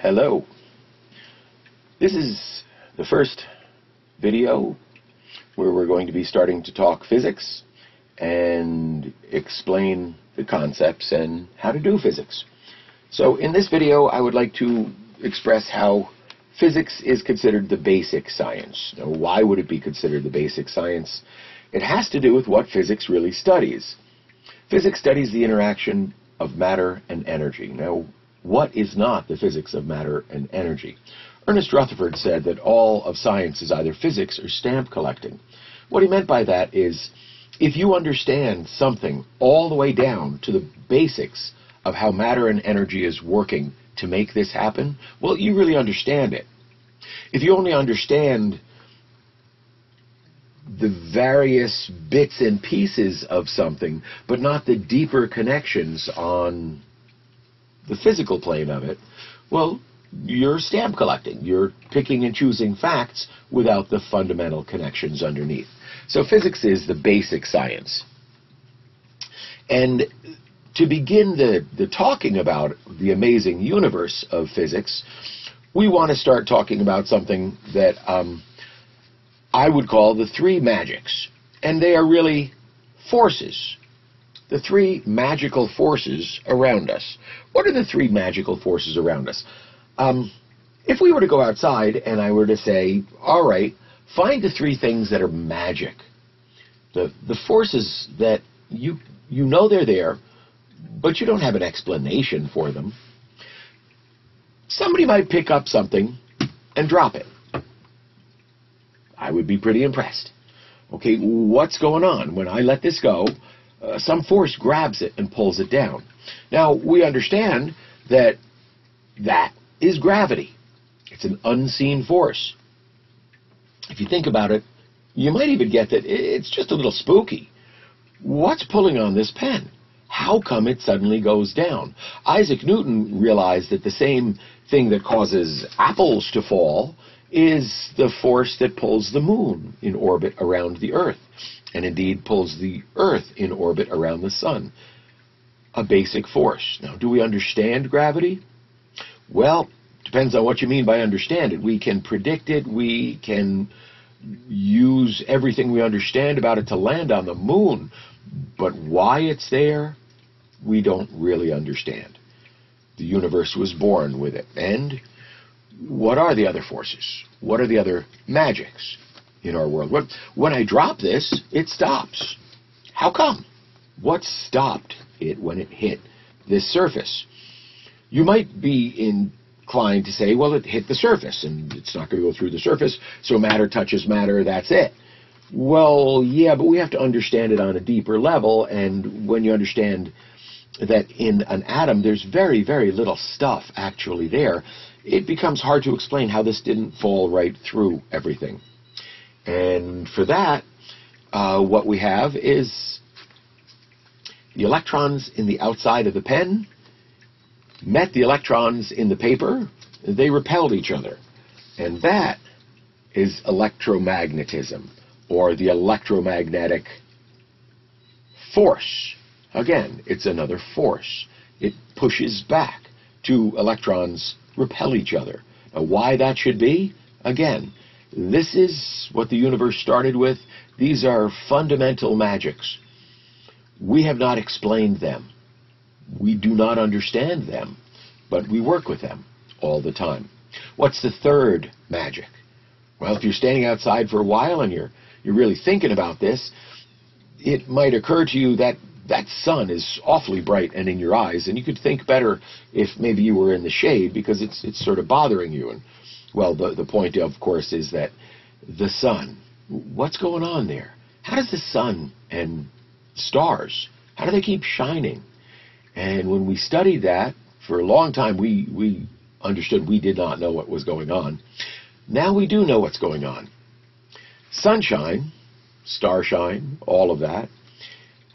Hello. This is the first video where we're going to be starting to talk physics and explain the concepts and how to do physics. So in this video I would like to express how physics is considered the basic science. Now, why would it be considered the basic science? It has to do with what physics really studies. Physics studies the interaction of matter and energy. Now, what is not the physics of matter and energy? Ernest Rutherford said that all of science is either physics or stamp collecting. What he meant by that is, if you understand something all the way down to the basics of how matter and energy is working to make this happen, well, you really understand it. If you only understand the various bits and pieces of something, but not the deeper connections on the physical plane of it, well, you're stamp collecting. You're picking and choosing facts without the fundamental connections underneath. So physics is the basic science. And to begin the talking about the amazing universe of physics, we want to start talking about something that I would call the three magics. And they are really forces. The three magical forces around us. What are the three magical forces around us? If we were to go outside and I were to say, all right, find the three things that are magic. The forces that you know they're there, but you don't have an explanation for them. Somebody might pick up something and drop it. I would be pretty impressed. Okay, what's going on? When I let this go, some force grabs it and pulls it down. Now, we understand that that is gravity. It's an unseen force. If you think about it, you might even get that it's just a little spooky. What's pulling on this pen? How come it suddenly goes down? Isaac Newton realized that the same thing that causes apples to fall is the force that pulls the moon in orbit around the Earth, and indeed pulls the Earth in orbit around the sun. A basic force. Now, do we understand gravity? Well, depends on what you mean by understand it. We can predict it. We can use everything we understand about it to land on the moon. But why it's there, we don't really understand. The universe was born with it. And what are the other forces? What are the other magics in our world? When I drop this, it stops. How come? What stopped it when it hit this surface? You might be inclined to say, well, it hit the surface, and it's not going to go through the surface, so matter touches matter, that's it. Well, yeah, but we have to understand it on a deeper level, and when you understand that in an atom there's very, very little stuff actually there, it becomes hard to explain how this didn't fall right through everything. And for that, what we have is the electrons in the outside of the pen met the electrons in the paper. They repelled each other. And that is electromagnetism, or the electromagnetic force. Again, it's another force. It pushes back. Two electrons repel each other. Now, why that should be? Again, this is what the universe started with. These are fundamental magics. We have not explained them. We do not understand them, but we work with them all the time. What's the third magic? Well, if you're standing outside for a while and you're really thinking about this, it might occur to you that that sun is awfully bright and in your eyes, and you could think better if maybe you were in the shade because it's sort of bothering you. And well, the point, of course, is that the sun, what's going on there? How does the sun and stars, how do they keep shining? And when we studied that, for a long time we understood we did not know what was going on. Now we do know what's going on. Sunshine, starshine, all of that,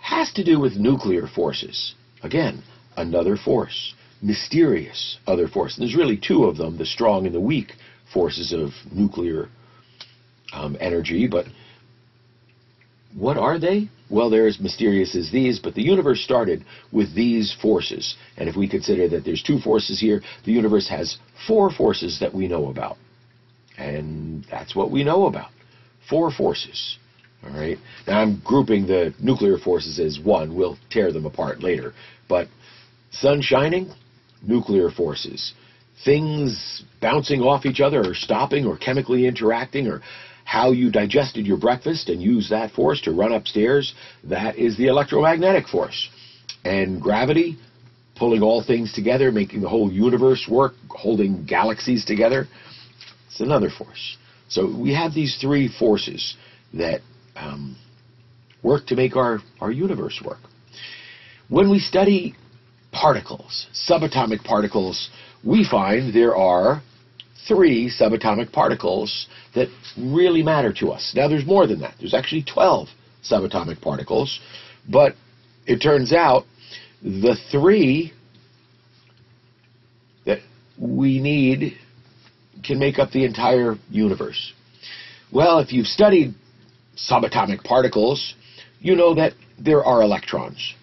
has to do with nuclear forces. Again, another force. Mysterious other force. And there's really two of them, the strong and the weak forces of nuclear energy, but What are they? Well, they're as mysterious as these, but the universe started with these forces. And if we consider that there's 2 forces here, the universe has 4 forces that we know about. And that's what we know about. 4 forces. All right. Now, I'm grouping the nuclear forces as one. We'll tear them apart later. But sun shining, nuclear forces. Things bouncing off each other or stopping or chemically interacting, or how you digested your breakfast and used that force to run upstairs, that is the electromagnetic force. And gravity, pulling all things together, making the whole universe work, holding galaxies together, it's another force. So we have these 3 forces that work to make our universe work. When we study particles, subatomic particles, we find there are 3 subatomic particles that really matter to us. Now, there's more than that. There's actually 12 subatomic particles, but it turns out the 3 that we need can make up the entire universe. Well, if you've studied subatomic particles, you know that there are electrons.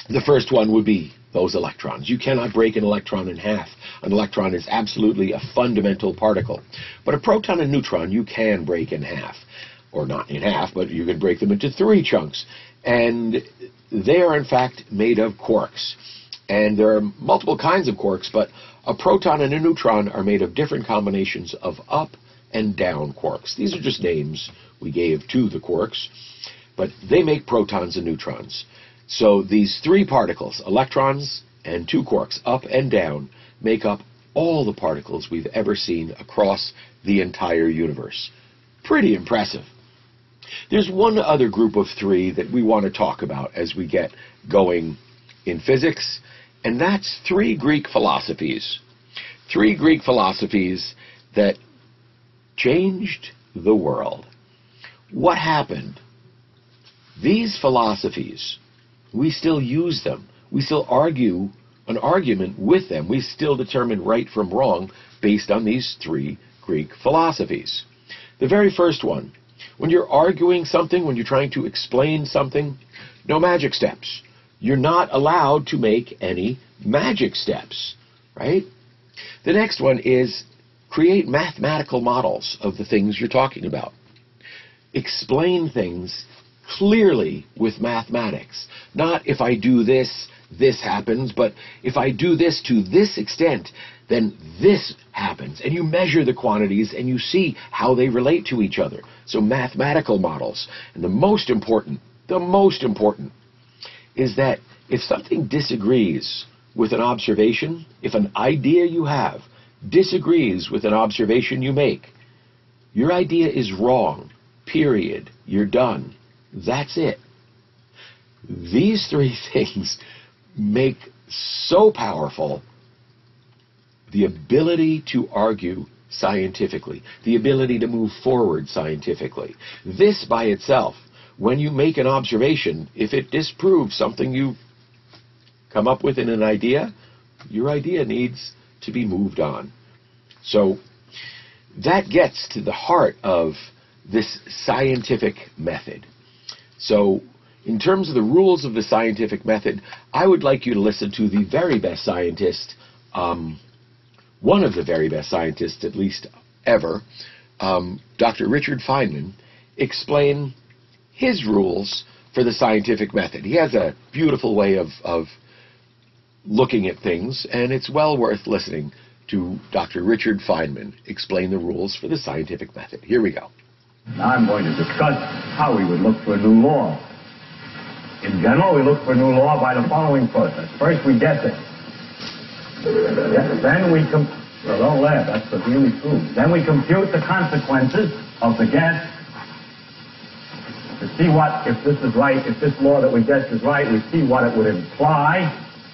The first one would be those electrons. You cannot break an electron in half. An electron is absolutely a fundamental particle. But a proton and neutron you can break in half. Or not in half, but you can break them into 3 chunks. And they are, in fact, made of quarks. And there are multiple kinds of quarks, but a proton and a neutron are made of different combinations of up and down quarks. These are just names we gave to the quarks, but they make protons and neutrons. So these 3 particles, electrons and 2 quarks, up and down, make up all the particles we've ever seen across the entire universe. Pretty impressive. There's one other group of 3 that we want to talk about as we get going in physics, and that's 3 Greek philosophies. 3 Greek philosophies that changed the world. What happened? These philosophies, we still use them. We still argue an argument with them. We still determine right from wrong based on these 3 Greek philosophies. The very first one, when you're arguing something, when you're trying to explain something, no magic steps. You're not allowed to make any magic steps, right? The next one is create mathematical models of the things you're talking about. Explain things clearly with mathematics. Not if I do this, this happens, but if I do this to this extent, then this happens. And you measure the quantities and you see how they relate to each other. So mathematical models. And the most important is that if something disagrees with an observation, if an idea you have disagrees with an observation you make, your idea is wrong, period. You're done. That's it. These 3 things make so powerful the ability to argue scientifically, the ability to move forward scientifically. This by itself, when you make an observation, if it disproves something you come up with in an idea, your idea needs to be moved on. So that gets to the heart of this scientific method. So in terms of the rules of the scientific method, I would like you to listen to the very best scientist, one of the very best scientists at least ever, Dr. Richard Feynman, explain his rules for the scientific method. He has a beautiful way of looking at things, and it's well worth listening to Dr. Richard Feynman explain the rules for the scientific method. Here we go. Now I'm going to discuss how we would look for a new law. In general, we look for a new law by the following process. First, we guess it. Then we don't laugh, that's the really true. Then we compute the consequences of the guess to see what, if this is right, if this law that we guessed is right, we see what it would imply,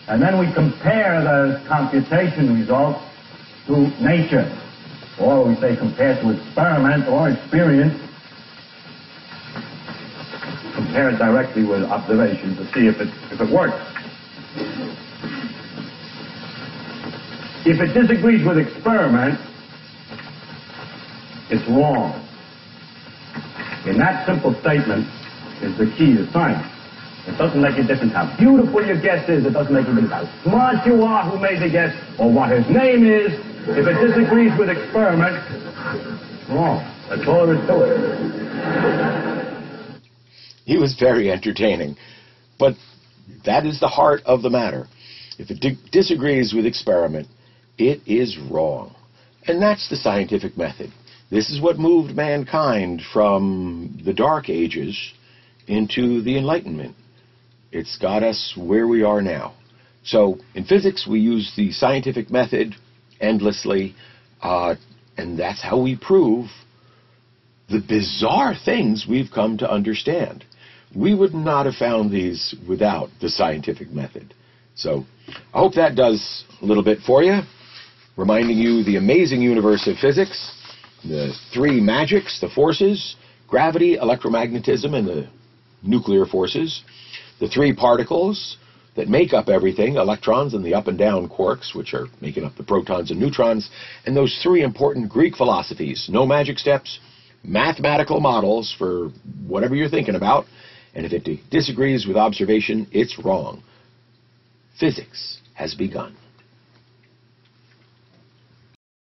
and then we compare those computation results to nature, or we say compare to experiment or experience, compare it directly with observation to see if it works. If it disagrees with experiment, it's wrong. In that simple statement is the key to science. It doesn't make a difference how beautiful your guess is. It doesn't make a difference how smart you are, who made the guess, or what his name is. If it disagrees with experiment, it's wrong. That's all there is to it. He was very entertaining. But that is the heart of the matter. If it disagrees with experiment, it is wrong. And that's the scientific method. This is what moved mankind from the Dark Ages into the Enlightenment. It's got us where we are now. So in physics, we use the scientific method endlessly, and that's how we prove the bizarre things we've come to understand. We would not have found these without the scientific method. So I hope that does a little bit for you, reminding you the amazing universe of physics, the three magics, the forces, gravity, electromagnetism, and the nuclear forces, the three particles that make up everything, electrons and the up and down quarks, which are making up the protons and neutrons, and those three important Greek philosophies: no magic steps, mathematical models for whatever you're thinking about, and if it disagrees with observation, it's wrong. Physics has begun.